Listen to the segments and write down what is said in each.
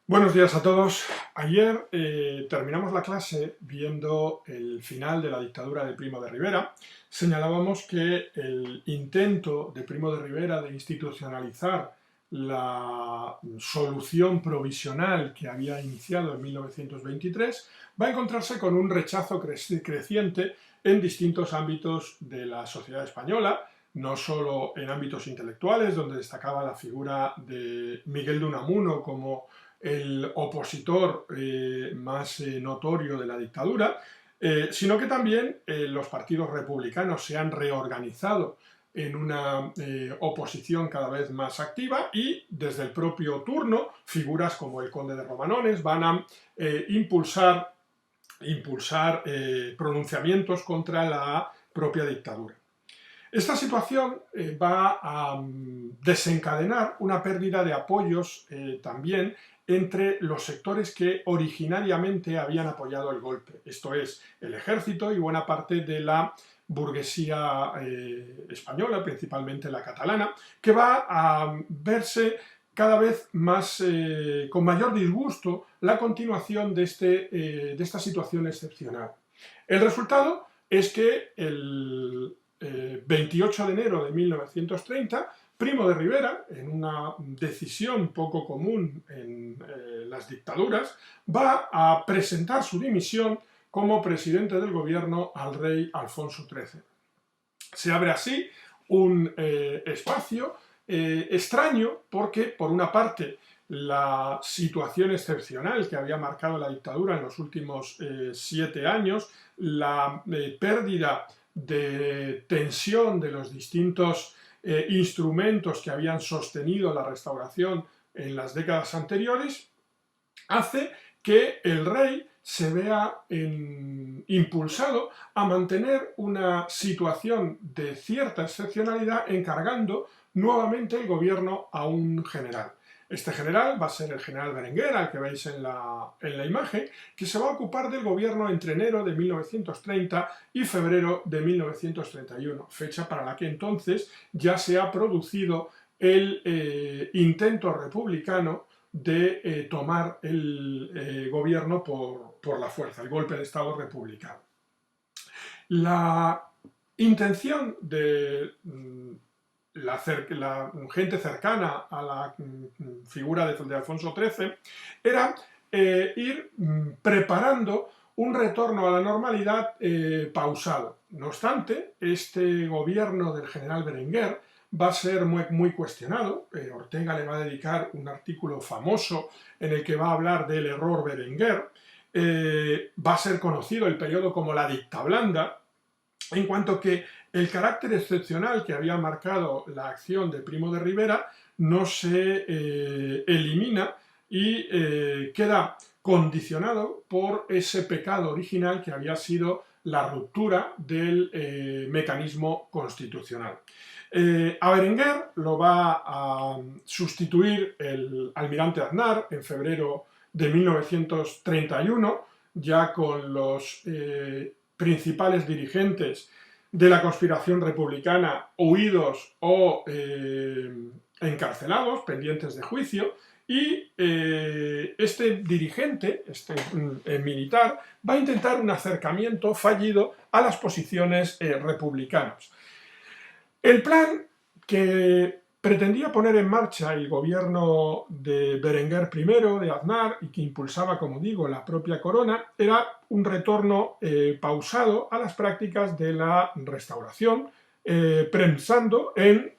Buenos días a todos. Ayer terminamos la clase viendo el final de la dictadura de Primo de Rivera. Señalábamos que el intento de Primo de Rivera de institucionalizar la solución provisional que había iniciado en 1923 va a encontrarse con un rechazo creciente en distintos ámbitos de la sociedad española, no solo en ámbitos intelectuales, donde destacaba la figura de Miguel de Unamuno como el opositor más notorio de la dictadura, sino que también los partidos republicanos se han reorganizado en una oposición cada vez más activa y desde el propio turno figuras como el conde de Romanones van a impulsar pronunciamientos contra la propia dictadura. Esta situación va a desencadenar una pérdida de apoyos también entre los sectores que originariamente habían apoyado el golpe, esto es, el ejército y buena parte de la burguesía española, principalmente la catalana, que va a verse cada vez más con mayor disgusto la continuación de esta situación excepcional. El resultado es que el 28 de enero de 1930, Primo de Rivera, en una decisión poco común en las dictaduras, va a presentar su dimisión como presidente del gobierno al rey Alfonso XIII. Se abre así un espacio extraño porque, por una parte, la situación excepcional que había marcado la dictadura en los últimos 7 años, la pérdida de tensión de los distintos instrumentos que habían sostenido la restauración en las décadas anteriores, hace que el rey se vea impulsado a mantener una situación de cierta excepcionalidad encargando nuevamente el gobierno a un general. Este general va a ser el general Berenguer, al que veis en la imagen, que se va a ocupar del gobierno entre enero de 1930 y febrero de 1931, fecha para la que entonces ya se ha producido el intento republicano de tomar el gobierno por la fuerza, el golpe de Estado republicano. La intención de la gente cercana a la figura de Alfonso XIII era ir preparando un retorno a la normalidad pausado. No obstante, este gobierno del general Berenguer va a ser muy cuestionado. Ortega le va a dedicar un artículo famoso en el que va a hablar del error Berenguer. Va a ser conocido el periodo como la dictablanda, en cuanto que el carácter excepcional que había marcado la acción de Primo de Rivera no se elimina y queda condicionado por ese pecado original que había sido la ruptura del mecanismo constitucional. A Berenguer lo va a sustituir el almirante Aznar en febrero de 1931, ya con los principales dirigentes de la conspiración republicana huidos o encarcelados, pendientes de juicio, y este dirigente, militar, va a intentar un acercamiento fallido a las posiciones republicanas. El plan que pretendía poner en marcha el gobierno de Berenguer I, de Aznar, y que impulsaba, como digo, la propia corona, era un retorno pausado a las prácticas de la restauración, pensando en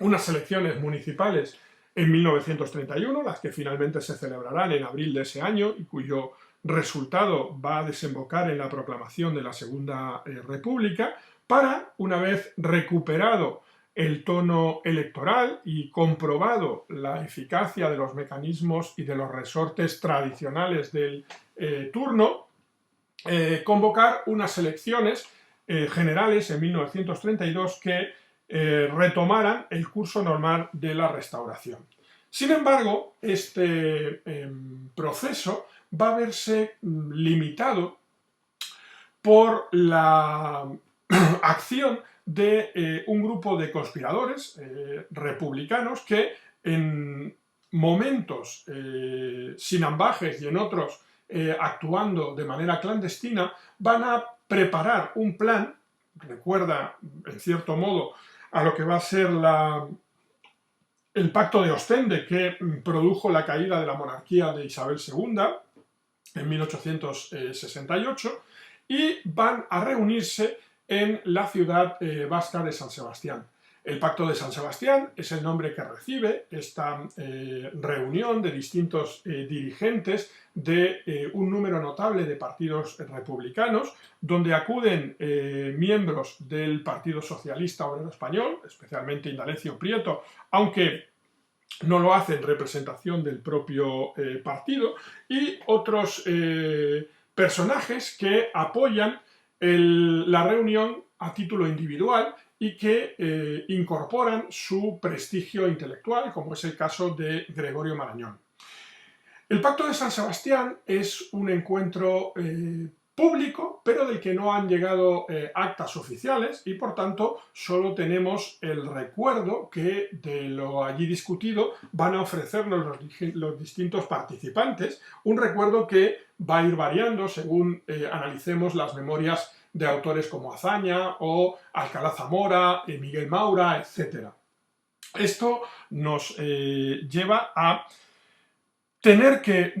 unas elecciones municipales en 1931, las que finalmente se celebrarán en abril de ese año y cuyo resultado va a desembocar en la proclamación de la Segunda República, para, una vez recuperado el tono electoral y comprobado la eficacia de los mecanismos y de los resortes tradicionales del turno, convocar unas elecciones generales en 1932 que retomaran el curso normal de la restauración. Sin embargo, este proceso va a verse limitado por la acción de un grupo de conspiradores republicanos que en momentos sin ambajes y en otros actuando de manera clandestina, van a preparar un plan, recuerda en cierto modo a lo que va a ser el Pacto de Ostende, que produjo la caída de la monarquía de Isabel II en 1868, y van a reunirse en la ciudad vasca de San Sebastián. El Pacto de San Sebastián es el nombre que recibe esta reunión de distintos dirigentes de un número notable de partidos republicanos, donde acuden miembros del Partido Socialista Obrero Español, especialmente Indalecio Prieto, aunque no lo hace en representación del propio partido, y otros personajes que apoyan la reunión a título individual y que incorporan su prestigio intelectual, como es el caso de Gregorio Marañón. El Pacto de San Sebastián es un encuentro público, pero del que no han llegado actas oficiales y por tanto solo tenemos el recuerdo que de lo allí discutido van a ofrecernos los distintos participantes, un recuerdo que va a ir variando según analicemos las memorias de autores como Azaña o Alcalá Zamora, Miguel Maura, etc. Esto nos lleva a tener que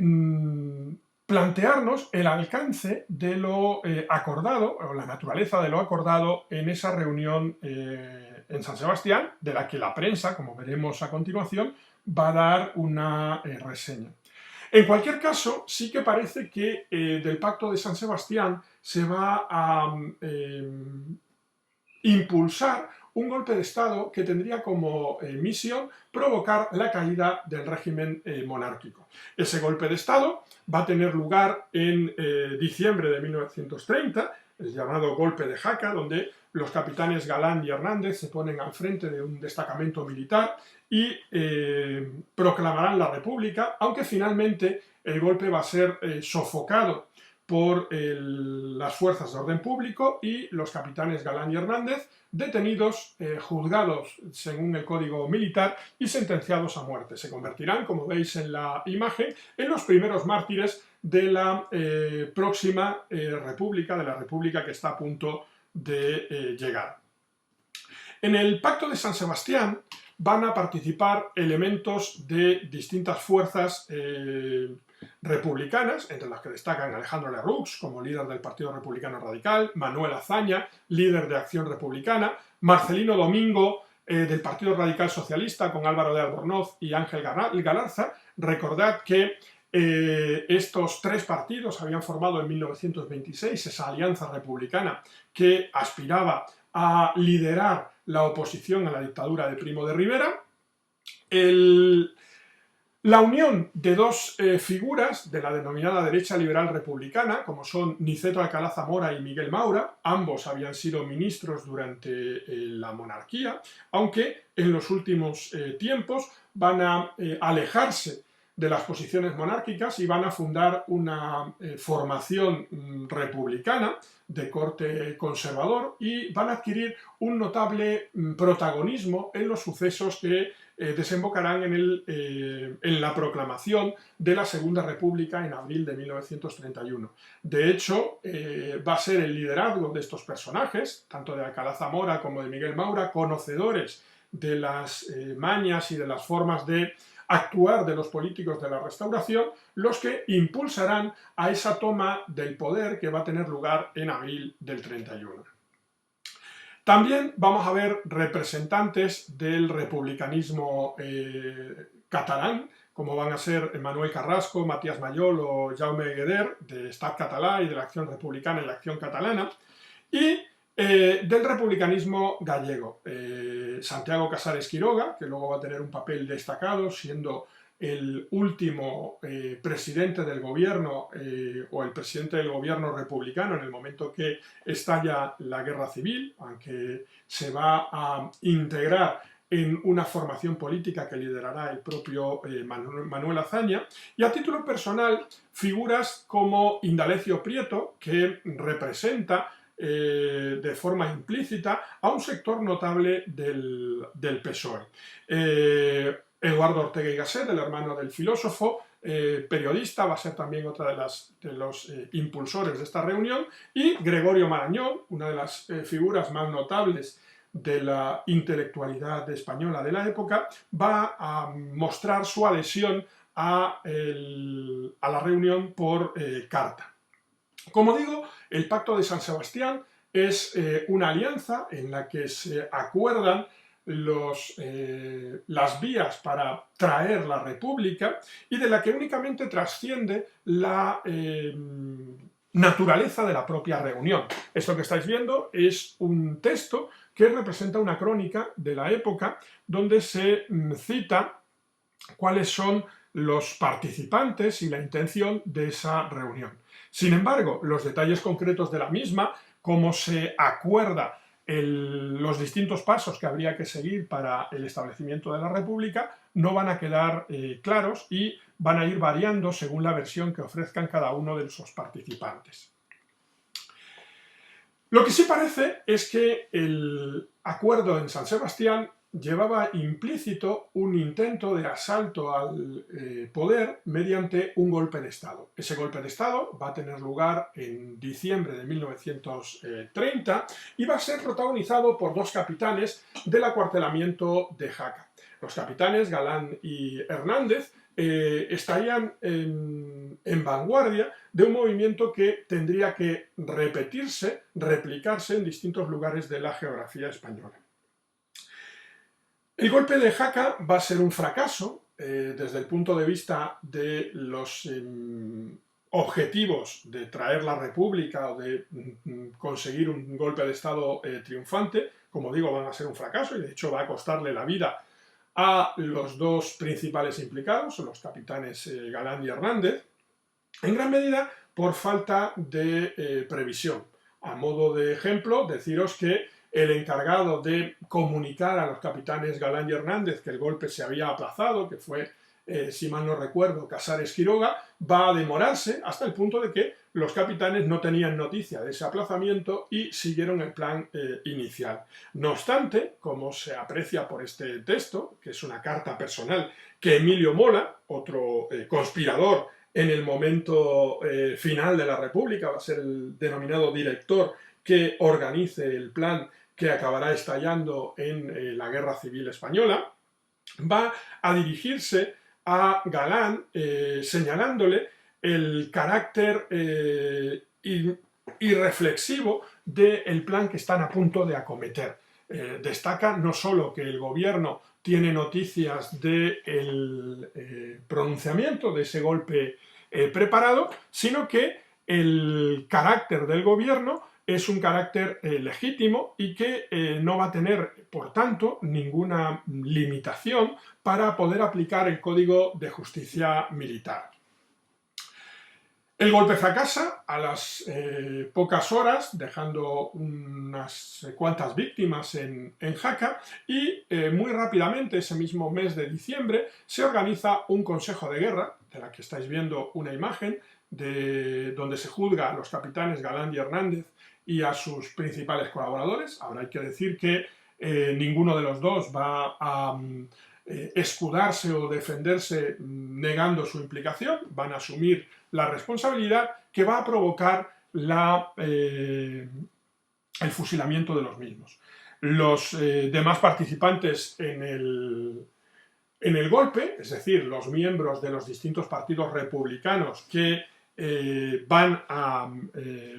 plantearnos el alcance de lo acordado, o la naturaleza de lo acordado en esa reunión en San Sebastián, de la que la prensa, como veremos a continuación, va a dar una reseña. En cualquier caso, sí que parece que del Pacto de San Sebastián se va a impulsar un golpe de Estado que tendría como misión provocar la caída del régimen monárquico. Ese golpe de Estado va a tener lugar en diciembre de 1930, el llamado golpe de Jaca, donde los capitanes Galán y Hernández se ponen al frente de un destacamento militar y proclamarán la República, aunque finalmente el golpe va a ser sofocado por las fuerzas de orden público y los capitanes Galán y Hernández detenidos, juzgados según el código militar y sentenciados a muerte. Se convertirán, como veis en la imagen, en los primeros mártires de la próxima república, de la república que está a punto de llegar. En el Pacto de San Sebastián van a participar elementos de distintas fuerzas republicanas, entre las que destacan Alejandro Lerroux como líder del Partido Republicano Radical, Manuel Azaña, líder de Acción Republicana, Marcelino Domingo del Partido Radical Socialista con Álvaro de Albornoz y Ángel Galarza. Recordad que estos tres partidos habían formado en 1926 esa alianza republicana que aspiraba a liderar la oposición a la dictadura de Primo de Rivera. La unión de dos figuras de la denominada derecha liberal republicana, como son Niceto Alcalá Zamora y Miguel Maura, ambos habían sido ministros durante la monarquía, aunque en los últimos tiempos van a alejarse de las posiciones monárquicas y van a fundar una formación republicana de corte conservador y van a adquirir un notable protagonismo en los sucesos que desembocarán en la proclamación de la Segunda República en abril de 1931. De hecho, va a ser el liderazgo de estos personajes, tanto de Alcalá Zamora como de Miguel Maura, conocedores de las mañas y de las formas de actuar de los políticos de la Restauración, los que impulsarán a esa toma del poder que va a tener lugar en abril del 31. También vamos a ver representantes del republicanismo catalán, como van a ser Manuel Carrasco, Matías Mayol o Jaume Gueder, de Estat Català y de la Acción Republicana y la Acción Catalana, y del republicanismo gallego. Santiago Casares Quiroga, que luego va a tener un papel destacado, siendo el último presidente del gobierno o el presidente del gobierno republicano en el momento que estalla la guerra civil, aunque se va a integrar en una formación política que liderará el propio Manuel Azaña, y a título personal figuras como Indalecio Prieto, que representa de forma implícita a un sector notable del PSOE. Eduardo Ortega y Gasset, el hermano del filósofo, periodista, va a ser también otra de los impulsores de esta reunión, y Gregorio Marañón, una de las figuras más notables de la intelectualidad española de la época, va a mostrar su adhesión a la reunión por carta. Como digo, el Pacto de San Sebastián es una alianza en la que se acuerdan las vías para traer la república y de la que únicamente trasciende la naturaleza de la propia reunión. Esto que estáis viendo es un texto que representa una crónica de la época donde se cita cuáles son los participantes y la intención de esa reunión. Sin embargo, los detalles concretos de la misma, cómo se acuerda los distintos pasos que habría que seguir para el establecimiento de la República, no van a quedar claros y van a ir variando según la versión que ofrezcan cada uno de esos participantes. Lo que sí parece es que el acuerdo en San Sebastián llevaba implícito un intento de asalto al poder mediante un golpe de Estado. Ese golpe de Estado va a tener lugar en diciembre de 1930 y va a ser protagonizado por dos capitanes del acuartelamiento de Jaca. Los capitanes Galán y Hernández estarían en vanguardia de un movimiento que tendría que replicarse en distintos lugares de la geografía española. El golpe de Jaca va a ser un fracaso desde el punto de vista de los objetivos de traer la República o de conseguir un golpe de Estado triunfante. Como digo, van a ser un fracaso y de hecho va a costarle la vida a los dos principales implicados, los capitanes Galán y Hernández, en gran medida por falta de previsión. A modo de ejemplo, deciros que el encargado de comunicar a los capitanes Galán y Hernández que el golpe se había aplazado, que fue, si mal no recuerdo, Casares Quiroga, va a demorarse hasta el punto de que los capitanes no tenían noticia de ese aplazamiento y siguieron el plan inicial. No obstante, como se aprecia por este texto, que es una carta personal que Emilio Mola, otro conspirador en el momento final de la República, va a ser el denominado director que organice el plan que acabará estallando en la Guerra Civil Española, va a dirigirse a Galán señalándole el carácter irreflexivo del plan que están a punto de acometer. Destaca no solo que el gobierno tiene noticias del pronunciamiento de ese golpe preparado, sino que el carácter del gobierno es un carácter legítimo y que no va a tener, por tanto, ninguna limitación para poder aplicar el Código de Justicia Militar. El golpe fracasa a las pocas horas, dejando unas cuantas víctimas en Jaca, y muy rápidamente, ese mismo mes de diciembre, se organiza un consejo de guerra, de la que estáis viendo una imagen, donde se juzga a los capitanes Galán y Hernández y a sus principales colaboradores. Ahora hay que decir que ninguno de los dos va a escudarse o defenderse negando su implicación, van a asumir la responsabilidad que va a provocar el fusilamiento de los mismos. Los demás participantes en el golpe, es decir, los miembros de los distintos partidos republicanos que van a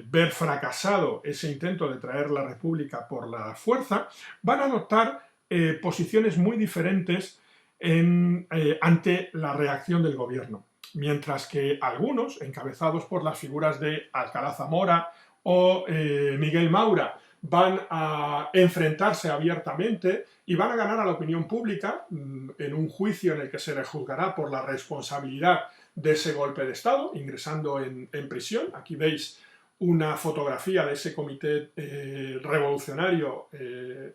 ver fracasado ese intento de traer la República por la fuerza, van a adoptar posiciones muy diferentes ante la reacción del gobierno. Mientras que algunos, encabezados por las figuras de Alcalá Zamora o Miguel Maura, van a enfrentarse abiertamente y van a ganar a la opinión pública en un juicio en el que se les juzgará por la responsabilidad de ese golpe de Estado, ingresando en prisión. Aquí veis una fotografía de ese comité revolucionario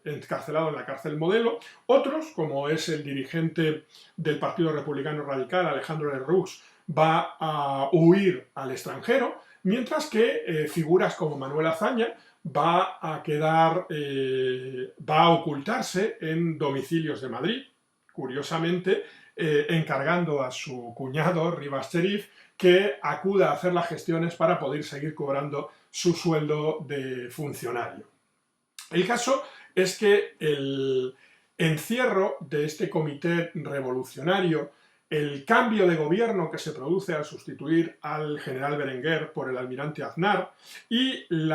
encarcelado en la cárcel Modelo. Otros, como es el dirigente del Partido Republicano Radical, Alejandro Lerroux, va a huir al extranjero, mientras que figuras como Manuel Azaña va a ocultarse en domicilios de Madrid. Curiosamente, encargando a su cuñado, Rivas Cherif, que acuda a hacer las gestiones para poder seguir cobrando su sueldo de funcionario. El caso es que el encierro de este comité revolucionario, el cambio de gobierno que se produce al sustituir al general Berenguer por el almirante Aznar y el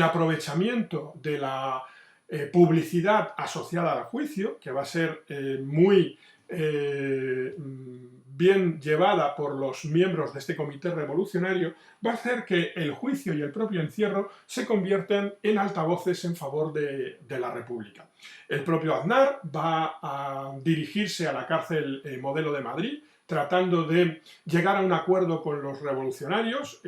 aprovechamiento de la publicidad asociada al juicio, que va a ser muy bien llevada por los miembros de este comité revolucionario, va a hacer que el juicio y el propio encierro se conviertan en altavoces en favor de la República. El propio Aznar va a dirigirse a la cárcel Modelo de Madrid, tratando de llegar a un acuerdo con los revolucionarios,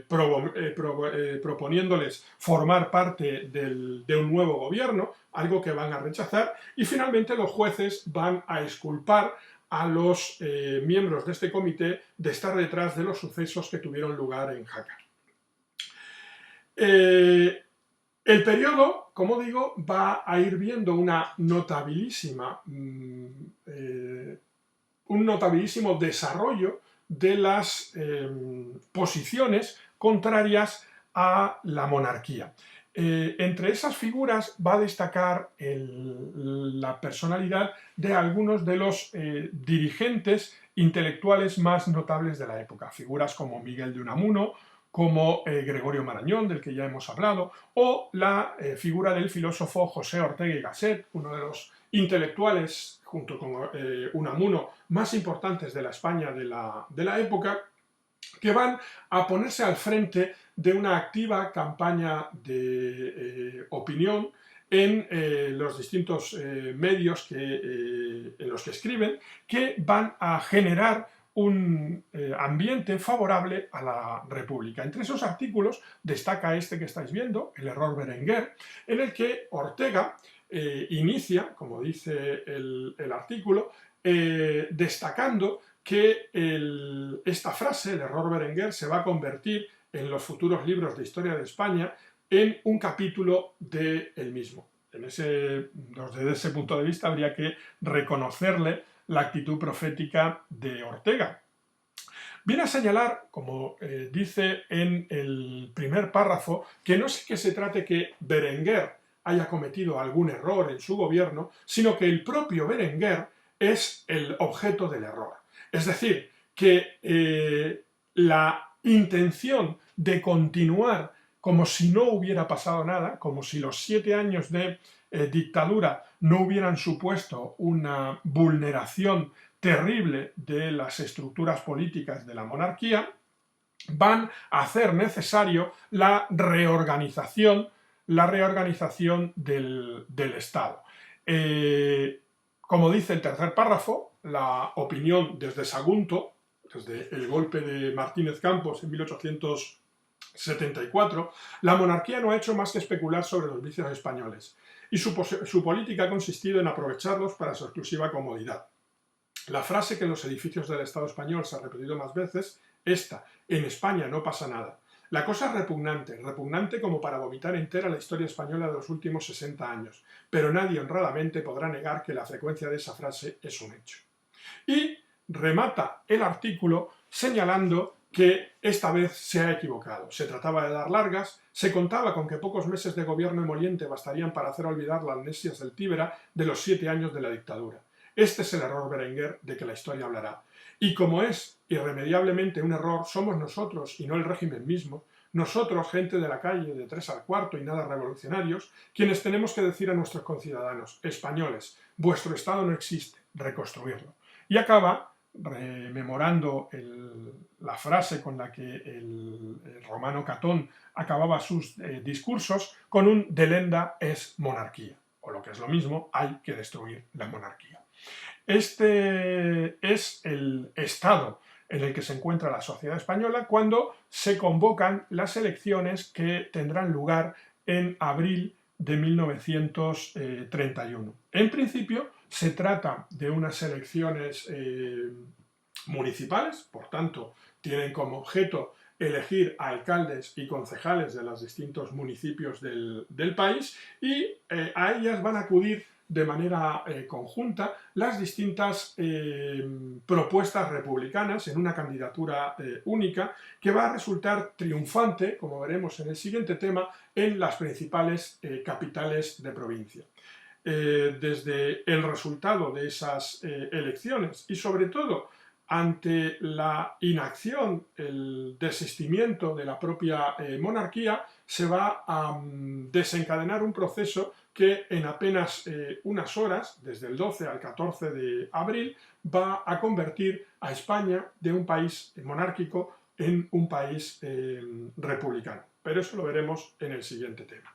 proponiéndoles formar parte de un nuevo gobierno, algo que van a rechazar, y finalmente los jueces van a exculpar a los miembros de este comité de estar detrás de los sucesos que tuvieron lugar en Jaca. El periodo, como digo, va a ir viendo un notabilísimo desarrollo de las posiciones contrarias a la monarquía. Entre esas figuras va a destacar la personalidad de algunos de los dirigentes intelectuales más notables de la época, figuras como Miguel de Unamuno, como Gregorio Marañón, del que ya hemos hablado, o la figura del filósofo José Ortega y Gasset, uno de los intelectuales, junto con Unamuno, más importantes de la España de la época, que van a ponerse al frente de una activa campaña de opinión en los distintos medios en los que escriben, que van a generar un ambiente favorable a la República. Entre esos artículos destaca este que estáis viendo, El error Berenguer, en el que Ortega inicia, como dice el artículo, destacando que esta frase, el error Berenguer, se va a convertir en los futuros libros de historia de España en un capítulo del mismo. Desde ese punto de vista habría que reconocerle la actitud profética de Ortega. Viene a señalar, como dice en el primer párrafo, que no es que se trate que Berenguer haya cometido algún error en su gobierno, sino que el propio Berenguer es el objeto del error. Es decir, que la intención de continuar como si no hubiera pasado nada, como si los 7 años de dictadura no hubieran supuesto una vulneración terrible de las estructuras políticas de la monarquía, van a hacer necesario la reorganización del Estado. Como dice el tercer párrafo, la opinión desde Sagunto, desde el golpe de Martínez Campos en 1874, la monarquía no ha hecho más que especular sobre los vicios españoles y su política ha consistido en aprovecharlos para su exclusiva comodidad. La frase que en los edificios del Estado español se ha repetido más veces, esta, en España no pasa nada. La cosa es repugnante como para vomitar entera la historia española de los últimos 60 años, pero nadie honradamente podrá negar que la frecuencia de esa frase es un hecho. Y remata el artículo señalando que esta vez se ha equivocado. Se trataba de dar largas, se contaba con que pocos meses de gobierno emoliente bastarían para hacer olvidar las amnesias del Tíbera de los 7 años de la dictadura. Este es el error Berenguer de que la historia hablará. Y como es irremediablemente un error, somos nosotros y no el régimen mismo, nosotros, gente de la calle, de 3 al cuarto y nada revolucionarios, quienes tenemos que decir a nuestros conciudadanos, españoles, vuestro Estado no existe, reconstruirlo. Y acaba rememorando la frase con la que el romano Catón acababa sus discursos con un delenda es monarquía, o lo que es lo mismo, hay que destruir la monarquía. Este es el estado en el que se encuentra la sociedad española cuando se convocan las elecciones que tendrán lugar en abril de 1931. En principio se trata de unas elecciones municipales, por tanto tienen como objeto elegir a alcaldes y concejales de los distintos municipios del país y a ellas van a acudir de manera conjunta las distintas propuestas republicanas en una candidatura única que va a resultar triunfante, como veremos en el siguiente tema, en las principales capitales de provincia. Desde el resultado de esas elecciones y sobre todo ante la inacción, el desistimiento de la propia monarquía, se va a desencadenar un proceso que en apenas unas horas, desde el 12 al 14 de abril, va a convertir a España de un país monárquico en un país republicano. Pero eso lo veremos en el siguiente tema.